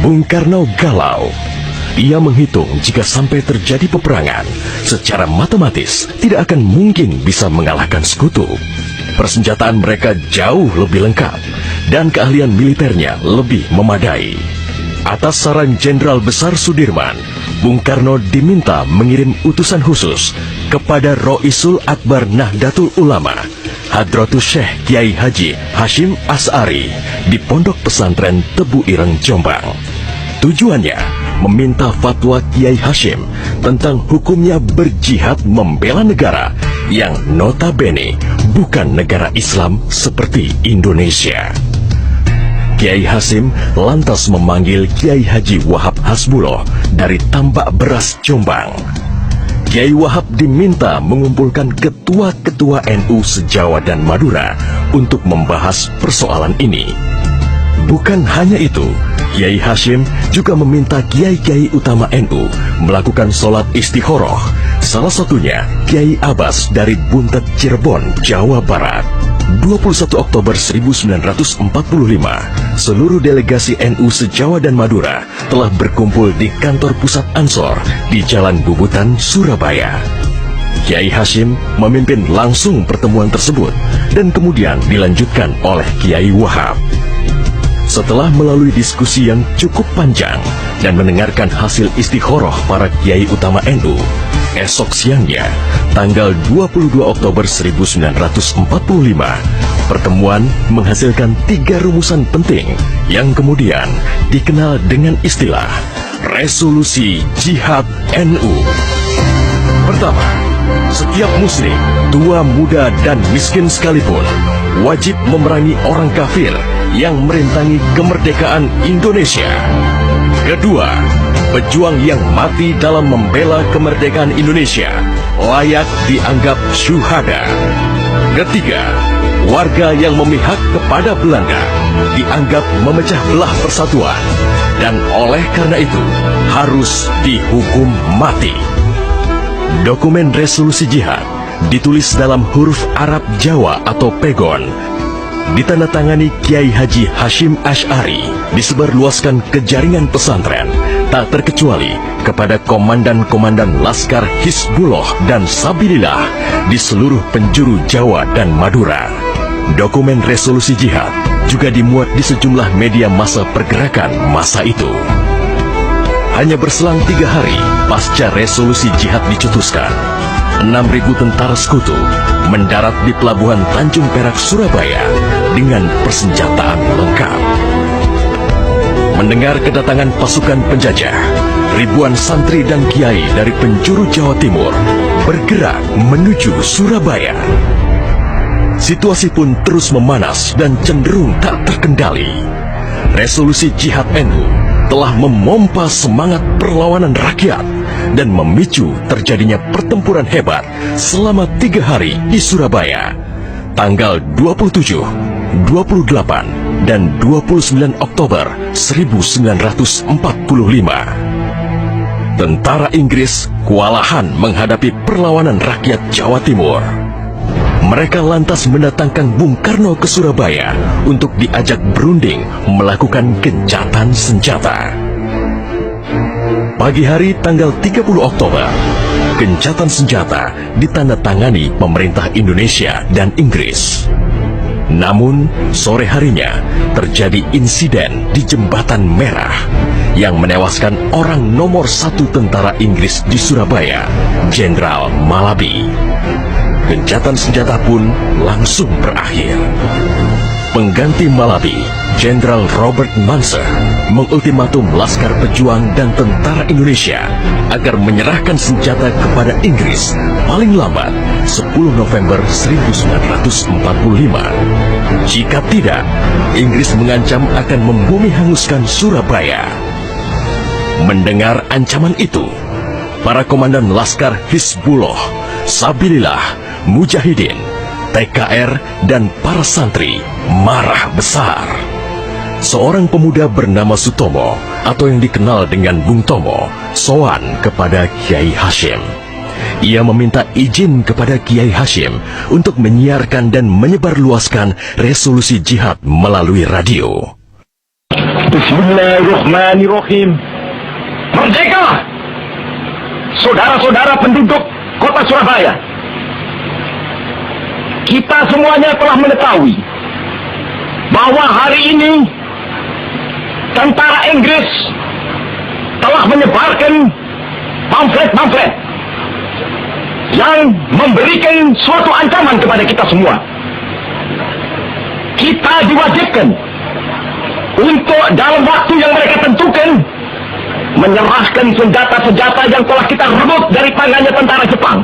Bung Karno galau. Ia menghitung jika sampai terjadi peperangan, secara matematis tidak akan mungkin bisa mengalahkan sekutu. Persenjataan mereka jauh lebih lengkap dan keahlian militernya lebih memadai. Atas saran Jenderal Besar Sudirman, Bung Karno diminta mengirim utusan khusus kepada Roisul Akbar Nahdlatul Ulama, Hadratus Syekh Kiai Haji Hashim Asy'ari di Pondok Pesantren Tebu Ireng, Jombang. Tujuannya meminta fatwa Kiai Hashim tentang hukumnya berjihad membela negara yang notabene bukan negara Islam seperti Indonesia. Kiai Hashim lantas memanggil Kiai Haji Wahab Hasbuloh dari Tambak Beras, Jombang. Kiai Wahab diminta mengumpulkan ketua-ketua NU se-Jawa dan Madura untuk membahas persoalan ini. Bukan hanya itu, Kiai Hashim juga meminta kiai-kiai utama NU melakukan sholat istikharah, salah satunya Kiai Abbas dari Buntet, Cirebon, Jawa Barat. 21 Oktober 1945, seluruh delegasi NU se-Jawa dan Madura telah berkumpul di kantor pusat Ansor di Jalan Bubutan, Surabaya. Kiai Hashim memimpin langsung pertemuan tersebut dan kemudian dilanjutkan oleh Kiai Wahab. Setelah melalui diskusi yang cukup panjang dan mendengarkan hasil istikharah para kiai utama NU, esok siangnya, tanggal 22 Oktober 1945, pertemuan menghasilkan 3 rumusan penting yang kemudian dikenal dengan istilah Resolusi Jihad NU. Pertama, setiap muslim, tua, muda, dan miskin sekalipun, wajib memerangi orang kafir yang merintangi kemerdekaan Indonesia. Kedua, pejuang yang mati dalam membela kemerdekaan Indonesia layak dianggap syuhada. Ketiga, warga yang memihak kepada Belanda dianggap memecah belah persatuan dan oleh karena itu harus dihukum mati. Dokumen resolusi jihad ditulis dalam huruf Arab Jawa atau pegon, ditandatangani Kiai Haji Hashim Asy'ari, disebarluaskan ke jaringan pesantren, tak terkecuali kepada komandan-komandan Laskar Hizbullah dan Sabilillah di seluruh penjuru Jawa dan Madura. Dokumen resolusi jihad juga dimuat di sejumlah media massa pergerakan masa itu. Hanya berselang 3 hari pasca resolusi jihad dicetuskan, 6.000 tentara sekutu mendarat di Pelabuhan Tanjung Perak, Surabaya dengan persenjataan lengkap. Mendengar kedatangan pasukan penjajah, ribuan santri dan kiai dari penjuru Jawa Timur bergerak menuju Surabaya. Situasi pun terus memanas dan cenderung tak terkendali. Resolusi Jihad NU telah memompa semangat perlawanan rakyat dan memicu terjadinya pertempuran hebat selama 3 hari di Surabaya, tanggal 27, 28, dan 29 Oktober 1945. Tentara Inggris kewalahan menghadapi perlawanan rakyat Jawa Timur. Mereka lantas mendatangkan Bung Karno ke Surabaya untuk diajak berunding melakukan gencatan senjata. Pagi hari tanggal 30 Oktober, gencatan senjata ditandatangani pemerintah Indonesia dan Inggris. Namun, sore harinya terjadi insiden di Jembatan Merah yang menewaskan orang nomor 1 tentara Inggris di Surabaya, Jenderal Malabi. Gencatan senjata pun langsung berakhir. Pengganti Malabi, Jenderal Robert Munser, mengultimatum Laskar Pejuang dan tentara Indonesia agar menyerahkan senjata kepada Inggris paling lambat 10 November 1945. Jika tidak, Inggris mengancam akan membumi hanguskan Surabaya. Mendengar ancaman itu, para komandan Laskar Hizbullah, Sabilillah, Mujahidin, TKR, dan para santri marah besar. Seorang pemuda bernama Sutomo atau yang dikenal dengan Bung Tomo sowan kepada Kiai Hashim. Ia meminta izin kepada Kiai Hashim untuk menyiarkan dan menyebarluaskan resolusi jihad melalui radio. Bismillahirrahmanirrahim. Merdeka! Saudara-saudara penduduk kota Surabaya, kita semuanya telah mengetahui bahwa hari ini tentara Inggris telah menyebarkan pamflet-pamflet yang memberikan suatu ancaman kepada kita semua. Kita diwajibkan untuk dalam waktu yang mereka tentukan menyerahkan senjata-senjata yang telah kita rebut dari tangannya tentara Jepang.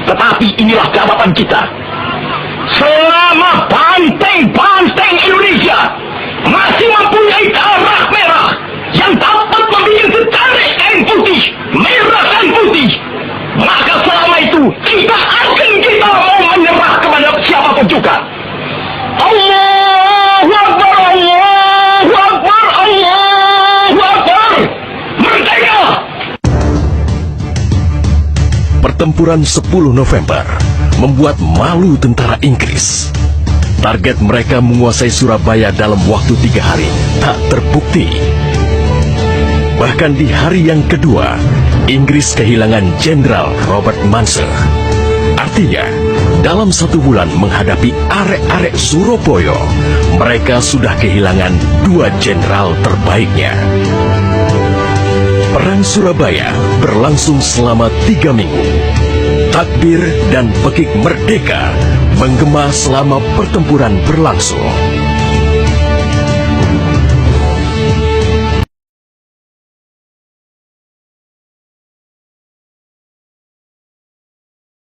Tetapi inilah jawaban kita. Selama banteng-banteng Indonesia masih mempunyai darah merah yang dapat membuat setarik kain putih, merah dan putih, maka selama itu tidak akan kita mau menyerah kepada siapapun juga. Allahu Akbar, Allahu Akbar, Allahu Akbar. Merdeka! Pertempuran 10 November membuat malu tentara Inggris. Target mereka menguasai Surabaya dalam waktu 3 hari tak terbukti. Bahkan di hari yang kedua, Inggris kehilangan Jenderal Robert Munser. Artinya, dalam 1 bulan menghadapi arek-arek Surabaya, mereka sudah kehilangan 2 jenderal terbaiknya. Perang Surabaya berlangsung selama 3 minggu. Takbir dan pekik merdeka menggema selama pertempuran berlangsung.